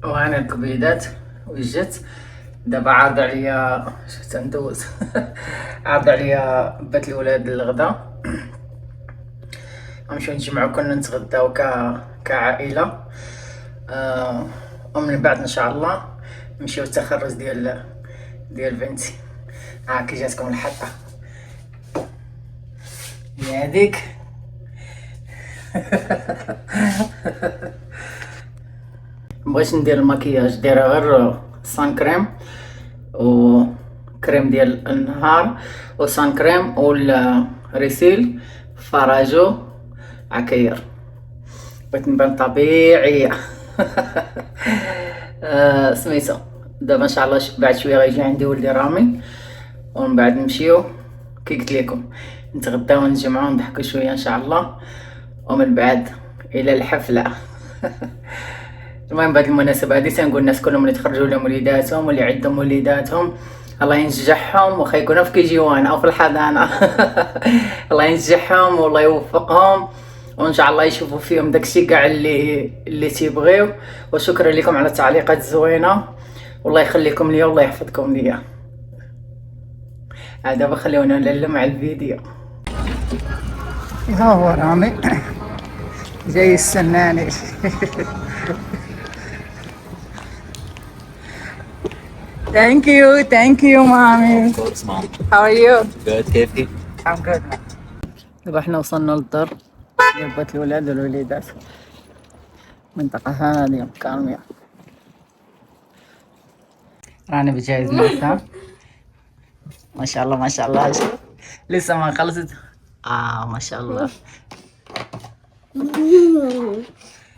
وانا الكبيدات وجت دابا عارض عليا شفت ندوز عارض عليا بات الولاد الغدا. غنمشيو نتجمعو كلنا نتغداو كعائله. ومن بعد ان شاء الله نمشيو التخرج ديال بنتي. كي جاتكم الحطه هي هذيك. مبغيتش ندير المكياج، دايره غير سان كريم وكريم ديال النهار وسان كريم والريسيل فراجو عكير. بغيت نبان طبيعيه. سميتو دابا ان شاء الله بعد شويه غيجي عندي ولدي رامي، ومن بعد نمشيو كي قلت لكم نتغداو ونتجمعو نضحكو شويه ان شاء الله، ومن بعد الى الحفله. المهم بهذه المناسبه هذه تنقول الناس كلهم اللي تخرجوا لهم وليداتهم واللي عندهم وليداتهم الله ينجحهم، واخا يكونوا في كي جي وان او في الحضانه. الله ينجحهم والله يوفقهم، وان شاء الله يشوفوا فيهم داكشي كاع اللي تيبغيو. وشكرا لكم على التعليقات الزوينه، والله يخليكم ليا والله يحفظكم ليا. دابا خليونا نلم مع الفيديو. ها هو رامي جاي يستناني. Thank you, mommy. Of course, mom. How are you? Good, كيفك؟ I'm good. دابا حنا وصلنا للدار ديال بات الولاد والوليدات، منطقة هادية كالمية. راني بجهز المعسى. ما شاء الله ما شاء الله، لسه ما خلصت. ما شاء الله.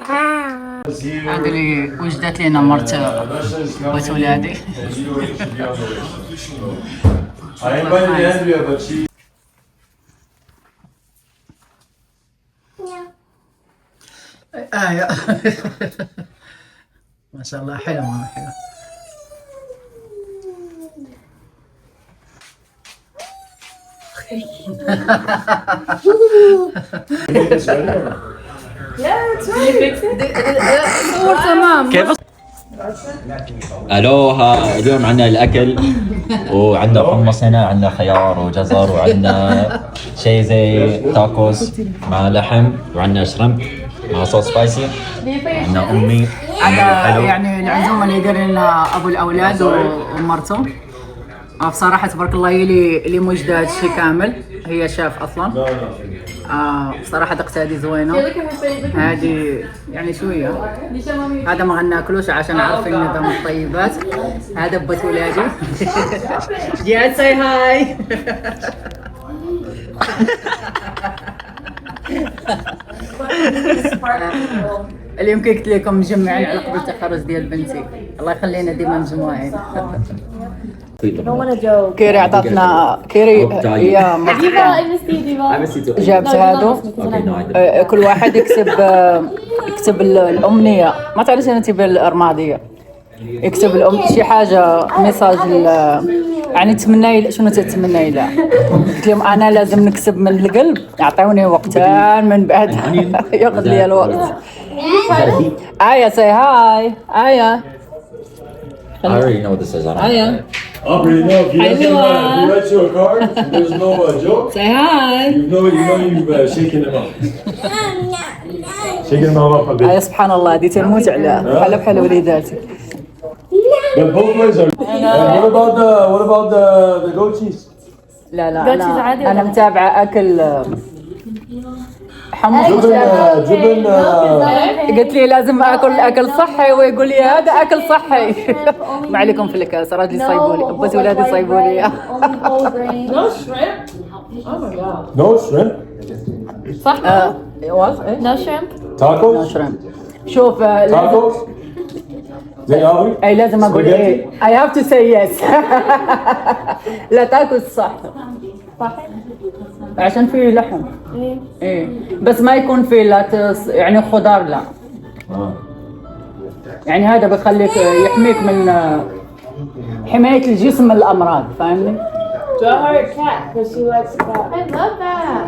هادي اللي وجدت لينا مرت بات ولادي. ما شاء الله حلو ماما حلو. كيف؟ الوها، اليوم عندنا الاكل وعندنا حمص، هنا عندنا خيار وجزر، وعندنا شيء زي تاكوس مع لحم، وعندنا شرمب مع صوص سبايسي، عندنا امي. هذا يعني العزومه اللي دار لنا ابو الاولاد ومرته. بصراحه تبارك الله هي اللي موجده هذا الشيء كامل، هي شاف اصلا. بصراحه دقت هذه زوينه، هذه يعني شويه. هذا ما غناكلوش عشان عارفين نظام الطيبات. هذا بات ولادي. جيت ساي هاي. اليوم كي قلت لكم مجمعين على قبل التخرج ديال بنتي، الله يخلينا ديما مجموعين. كيري عطاتنا كيري يا جابت هادو. كل واحد يكتب الامنيه، ما تعرفش انت بالارماديه، يكتب شي حاجه ميساج يعني تمنى شنو تتمنى له. قلت لهم انا لازم نكتب من القلب، يعطيوني وقتان من بعد ياخذ لي الوقت. say hi. I already know what this is. I Aubrey, you know, if you write you a card and there's no joke, say hi. you know you've shaken him up. Shaking him up a bit. سبحان الله دي تموت على بحال وليداتي. But both ways are. What about the goat cheese? لا أنا متابعة أكل حمص. جبن. قلت لي لازم اكل صحي، ويقول لي هذا اكل صحي. ما عليكم في الكاس، راجلي صايبوا لي، بس ولادي صايبوا لي. No shrimp? Oh my god. No shrimp. صح؟ No shrimp? Tacos. شوف Tacos. زي أبوي. اي لازم اقول ايه. I have to say yes. لا تاكل صح عشان فيه لحم. ايه بس ما يكون فيه لا يعني خضار، لا. يعني هذا بيخليك يحميك من حماية الجسم من الأمراض، فاهمني؟ Draw her a cat because she likes cat. I love that.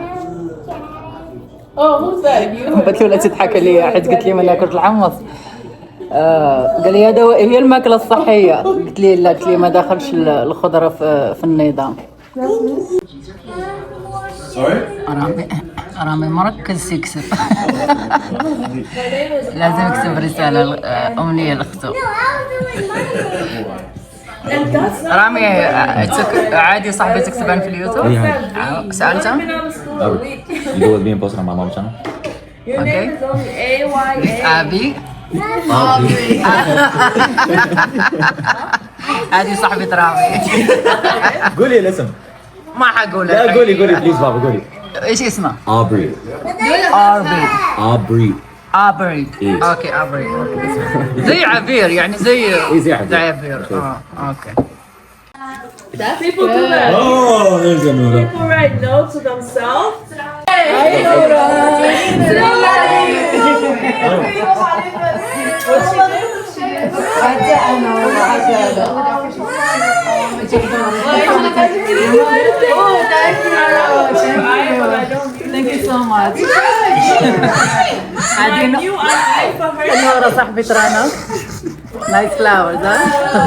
Oh, who's that? You? بتقول تضحك لي، حد قلت لي ما ناكل الحمص. قال لي هذا هي الماكله الصحيه. قلت لي لا، قلت لي ما داخلش الخضره في النظام. رامي مركز يكسب. لازم يكتب رساله امنيه لاخته. رامي عادي صاحبتك تبان في اليوتيوب؟ سالتها؟ You go with me and post it on my mom's channel? اوكي. ابي هذه صاحبة رامي. قولي الاسم. ما حقول لك. لا قولي بليز بابا قولي. ايش اسمه؟ آبري. ابري. إيه. اوكي ابري. زي عبير يعني زي زي عبير. اوكي. People do that. Oh, there's a Nora. People write notes to themselves. Thank you so much. نورة صاحبة رنا. Nice flowers, huh?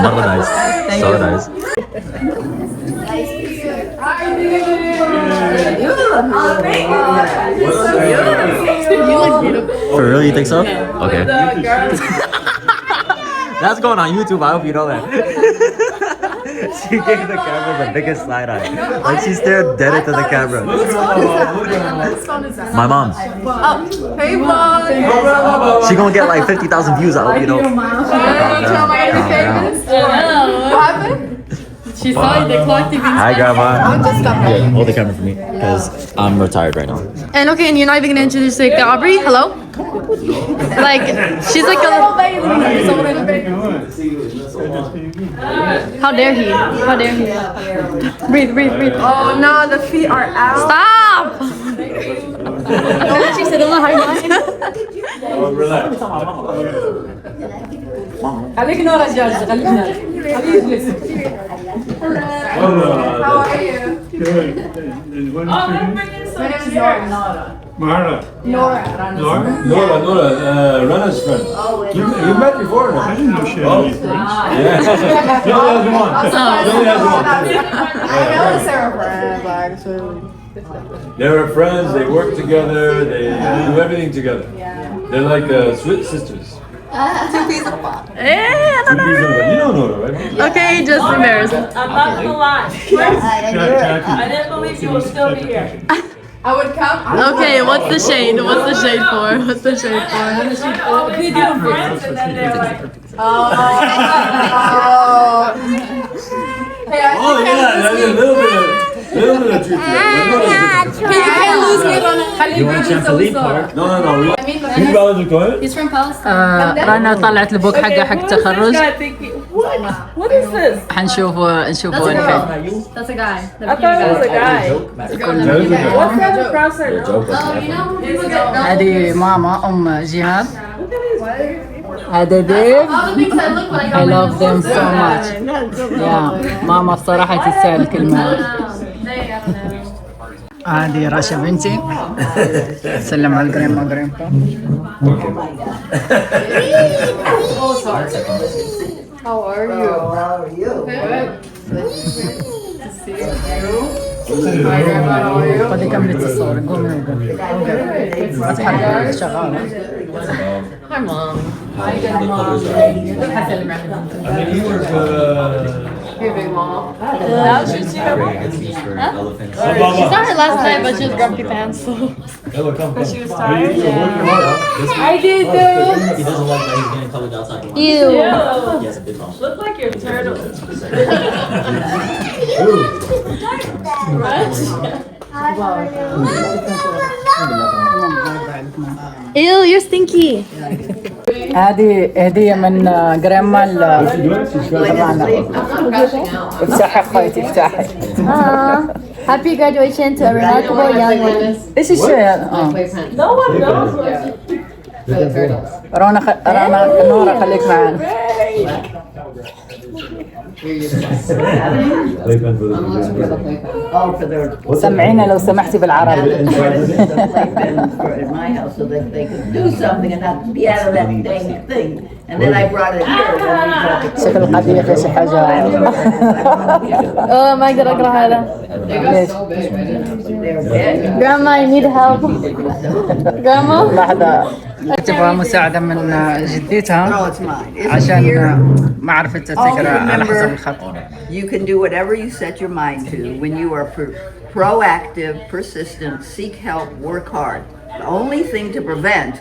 مرة نايس. So nice. For real, you think so? Okay. That's going on YouTube. I hope you know that. She gave the camera the biggest side eye. Like she stared dead into the camera. My mom's. Hey, Mom. She gonna get like 50,000 views. I hope you know. Tell my famous. What happened? She saw you, they clocked you. Hi, Grandma. Just stop. Yeah, hold the camera for me because I'm retired right now. And okay, and you're not even gonna introduce like Aubrey? Hello? Like, she's like a little How dare he? How dare he? Breathe. Oh no, the feet are out. Stop! She said, "Allah, hi." Relax. خليك نورة جالسة. خليك نورة. How are you? Good. Oh, I'm bringing some chairs. Mara. Nora. Nora, Rana's friend. You've met before, no? I didn't know she had any friends. Yeah. She only has one. She only has one. I know Sarah friends, actually. They were friends, they work together, they do everything together. They're like Swiss sisters. Two peas in a pot. You don't know her, right? Okay, just embarrassed. I'm not gonna lie. Jackie. I didn't believe you would still be here. I would come. Okay, what's the shade? What's the shade for? What's the shade for? We do friends and then they're like, Oh yeah, there's a little bit of truth there. You can't lose me on it. You want trampoline park? No. You valid the toilet? He's from Palestine. رنا طلعت البوك حقها حق this التخرج. guy thinking, what is this? حنشوفه الحين. That's a guy. I thought it was a guy. What's that across her nose? You know when people get هذه ماما جهاد. هذا ديف. all the things I look like. I love them so much. يا ماما بصراحة تستاهل كلمة. هذه راشا بنتي. سلم على الجريمة جريمبا. How are you? خذي كملي التصور. قومي ما تحركي شغالة. Hi, Mom. I mean, you were Hey, big mom. She's Not her last night, but she was grumpy pants, so. She was tired. I did though. He doesn't like that he's getting colored outside. Ew. He has a big mouth. Look like you're turtle. Ew, you're stinky. هذه هدية من جريمة افتحي اخويتي افتحي. Happy graduation to a remarkable young woman. ايش الشيء هذا؟ No one knows what رنا نورة خليك معانا. سمعينا لو سمحتي بالعربي. in my house so that they could do something and not be out of that dang thing. And then I brought it here. Then we brought it شكل القضية فيها شي حاجة. ما اقدر اقرا هذا. ليش؟ Grandma, I need help. Grandma. لحظة. تبغى مساعدة من جدتها عشان ما عرفت تقرا على حسب الخط. You can do whatever you set your mind to when you are proactive, persistent, seek help, work hard. The only thing to prevent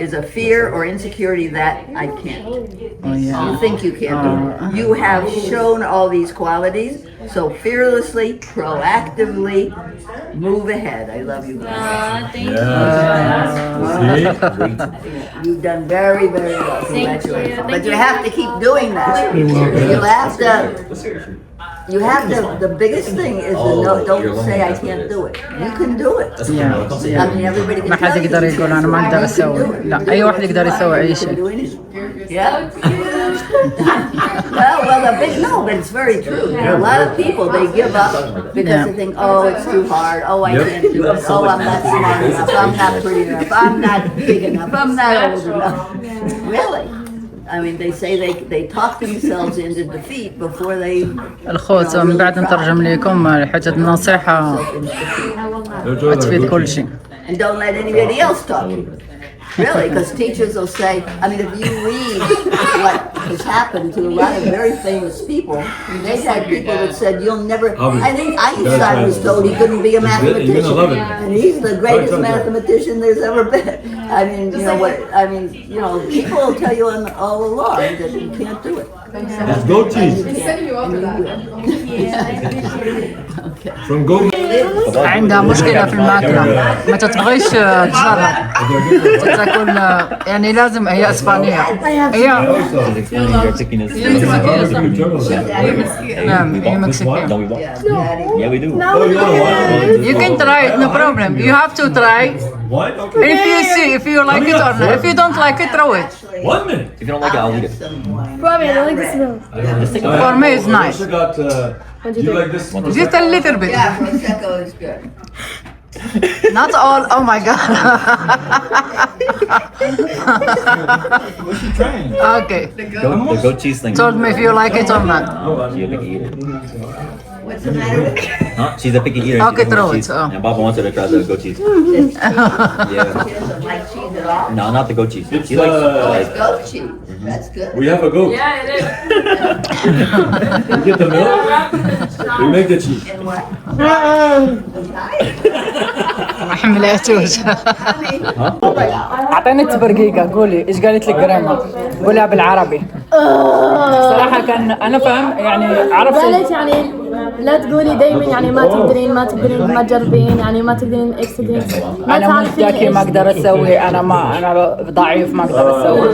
is a fear or insecurity that I can't. Oh, yeah. You think you can't do it. You have shown all these qualities, so fearlessly, proactively, move ahead. I love you guys. You've done very, very well. Congratulations. But you have to keep doing that. You have to, the biggest thing is to know, don't say I can't do it. You can do it. I mean, everybody can ما حد tell you يقدر يقول أنا ما أقدر أسوي. لا أي واحد يقدر يسوي أي شيء. Yeah. No, but it's very true. A lot of people, they give up because they think, oh, it's too hard. Oh, I can't do it. Oh, I'm not smart enough. I'm not pretty enough. I'm not big enough. I'm not old enough. Really? I mean, they say they talk themselves into defeat before they. الخوت من بعد نترجم لكم حاجة النصيحة تفيد كل شيء. And don't let anybody else talk to you. Really, because teachers will say, I mean, if you read what has happened to a lot of very famous people, they've had people that said, you'll never, I think Einstein was told he couldn't be a mathematician. And he's the greatest mathematician there's ever been. I mean, people will tell you all along that you can't do it. Go cheese. From go. عندها مشكلة في الماكلة ما تبغيش تجرب تاكل يعني لازم هي اسبانية هي نعم هي مكسيكية. Yeah, we do. You can try it, no problem. You have to try. What? Okay. If you see, if you like it or not. If you don't like it, throw it. 1 minute. If you don't like it, I'll eat it. Probably I don't like the smell. For me, it's nice. I got, do you like this? Just a little bit. Yeah, Prosecco is good. Not all. Oh my god. What's she trying? Okay. The goat cheese thing. Told me if you like it or not. She's a picky eater. What's the matter with it? Huh? She's a picky eater. Okay, She doesn't throw like it, cheese. oh. And Papa wants her to try the goat cheese. She Yeah. doesn't like cheese at all? No, not the goat cheese. It's, She likes Oh, it's like goat cheese. That's good. We have a goat. Yeah, it is. We get the milk. We make the cheese. And what? ما حملاتوش. اعطيني تبرقيقة قولي ايش قالت لك جراما؟ قولها بالعربي. صراحة كان انا فاهم يعني عرفت. قالت يعني لا تقولي دايما يعني ما تقدرين ما تجربين يعني ما تقدرين اكس تقدرين ما انا مشتاكي ما اقدر اسوي انا ضعيف ما اقدر اسوي.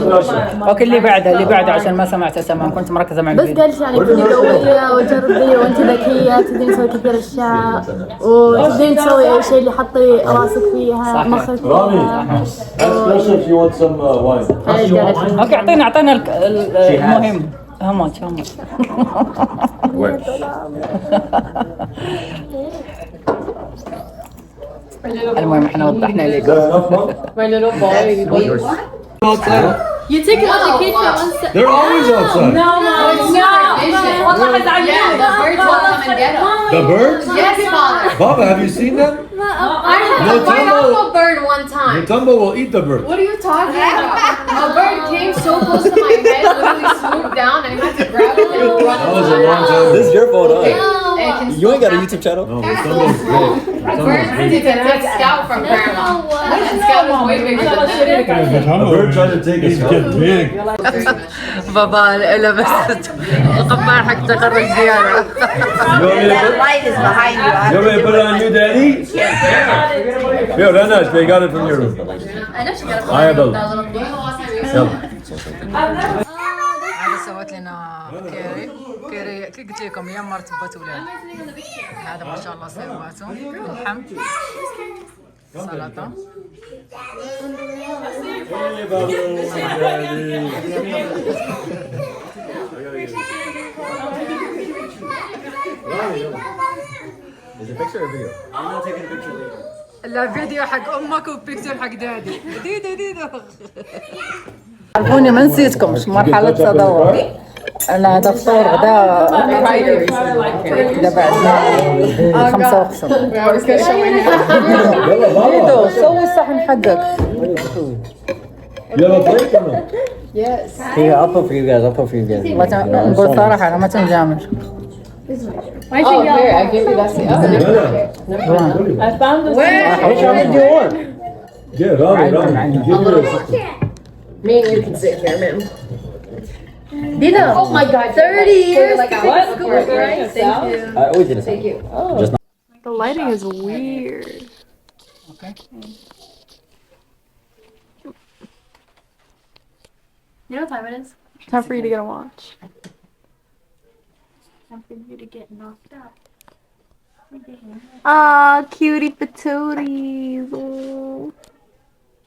اوكي اللي بعده عشان ما سمعت تمام كنت مركزة مع بس قالت يعني كوني قوية وجربي وانت ذكية تقدرين تسوي كثير اشياء وتقدرين تسوي اي شيء اللي حطي راسك فيها مخك فيها. Especially if you want some wine. اوكي اعطينا المهم. How much? المهم احنا وضحنا لكم. You take an education one step. They're always outside. No, والله حزعلان. The birds will come and get them. The birds? Yes, father. Baba, have you seen them? I had to fight off a bird one time. Mutombo will eat the bird. What are you talking about? A bird came so close to my head, literally swooped down, and I had to grab it and run. That was a long time This is ago. your fault, huh? It can You ain't got a YouTube channel? No, Mutombo's great. Birds take Scout from Paramount. And Scout is way bigger than that. A bird tried to take us out. Get big. بابا لبست القبعة حق تخرج زيارة. That light is behind you. You want me to put it on you, Daddy? Here, Renash, they got it from your room. I have a. هذا سوت لنا كيري كي قلت لكم يا مرت بتولاد. هذا ما شاء الله سوته اللحم سلطة. Is it a picture or a video? I'm not taking a picture later. لا فيديو حق امك وبيكتور حق دادي. ديدو عرفوني ما نسيتكمش مرحلة تدور. أنا هذا فطور غدا كذا بعد 5 وقسم. ريدو سوي الصحن حقك. You have a break or no? Here, I'll put for you guys. نقول صراحة أنا ما تنجامل. Oh, here, I give you that. I found this. Which one do you want? Yeah, Rami, give her a sister. Me and you can sit here, man. Dina! Oh my god, 30 years! Like what? Right? Thank you. We did it. Thank you. The lighting is weird. Okay. You know what time it is? Time for you to get a watch. Time for you to get knocked out. Ah, cutie patooties. Oh.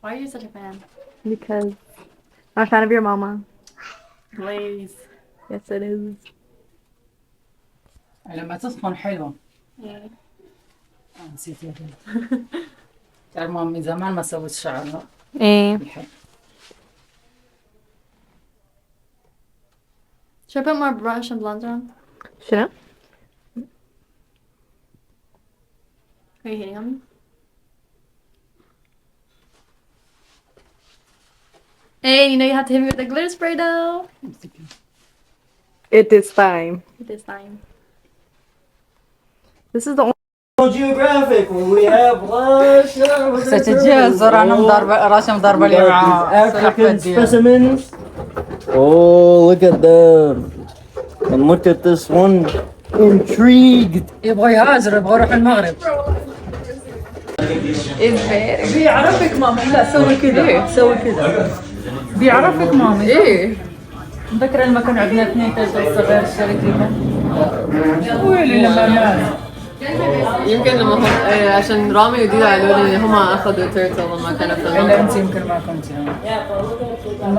Why are you such a fan? Because I'm a fan of your mama. Please. Yes, it is. لما تسخن حلوة. نسيت يا بنت. تعرف مامي زمان ما سوت شعرها. Eh. Should I put more brush and bronzer on? Should I? Are you hitting on me? Hey, you know you have to hit me with the glitter spray though. It is time. This time. This is the only Geographic when we have lunch. ستتجهز رانا مضاربة راشة مضاربة لي مع African specimens. Oh, look at them. And look at this one. Intrigued. يبغى يهاجر يبغى يروح المغرب. بيعرفك مامي. لا سوي كذا سوي كذا. بيعرفك مامي. ايه. مذكرة لما كان عندنا 2 طفل صغير اشتريت لهم. ويلي لما مات. يمكن لما هم عشان رامي وديدا قالوا لي هم اخذوا تيرتل لما كانوا في الا المطعم. انت يمكن ما كنتي.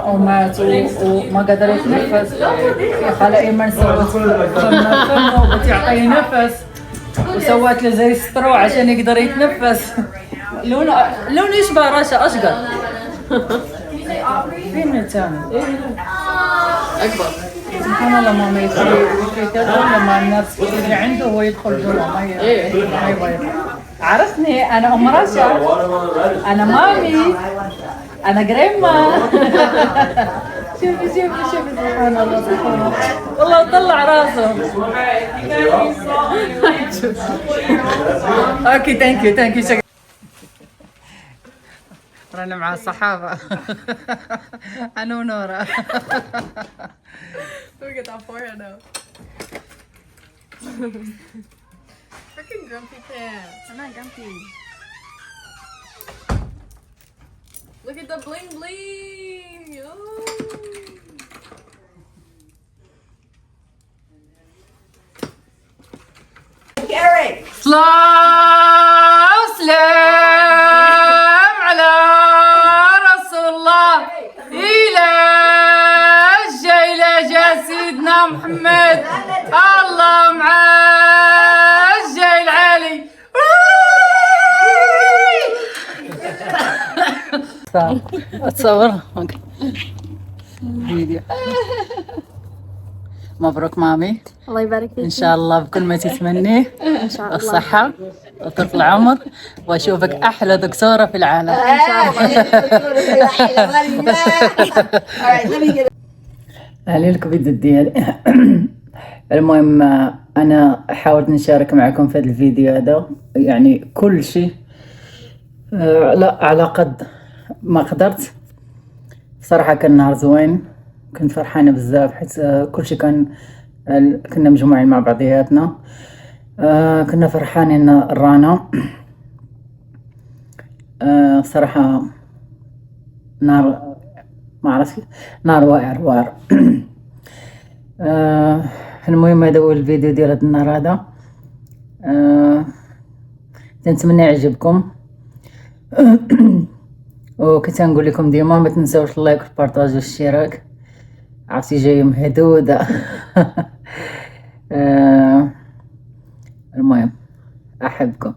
ومات وما قدر يتنفس. يا خالة ايمن سوت فمه وبتعطيه نفس وسوت له زي سترو عشان يقدر يتنفس. لونه يشبه رشا اشقر. فين الثاني؟ اكبر. سبحان الله ماما يخلي كذا لما الناس اللي عنده هو يدخل جوا ما يبغى. عرفتني انا ام رشا. انا مامي. انا جريما. شوفي سبحان الله سبحان الله. والله طلع راسه. اوكي ثانك يو رانا مع الصحابة. أنا ونورا. Look at that forehead though. Freaking grumpy pants. I'm not grumpy. Look at the bling bling. Oh. Gary. سلام على رسول الله. إلى جا سيدنا محمد. الله مع الجاي العالي. اتصور فيديو. مبروك مامي. الله يبارك فيك. ان شاء الله بكل ما تتمنيه. ان شاء الله. الصحة وطول العمر واشوفك احلى دكتورة في العالم. اهلا لكم فيديو ديالي. المهم انا حاولت نشارك معكم في هذا الفيديو هذا يعني كل شيء لا على قد ما قدرت. صراحة كان نهار زوين. كنت فرحانة بزاف حيت كل شيء كنا مجموعين مع بعضياتنا. كنا فرحانين رانا. صراحة نار ما عرفت نار وار. المهم هذا هو الفيديو ديال هذا النهار هذا. نتمنى يعجبكم. وكنت نقول لكم ديما ما تنساوش اللايك والبارطاج والاشتراك. عرفتي جايه مهدوده. المهم احبكم.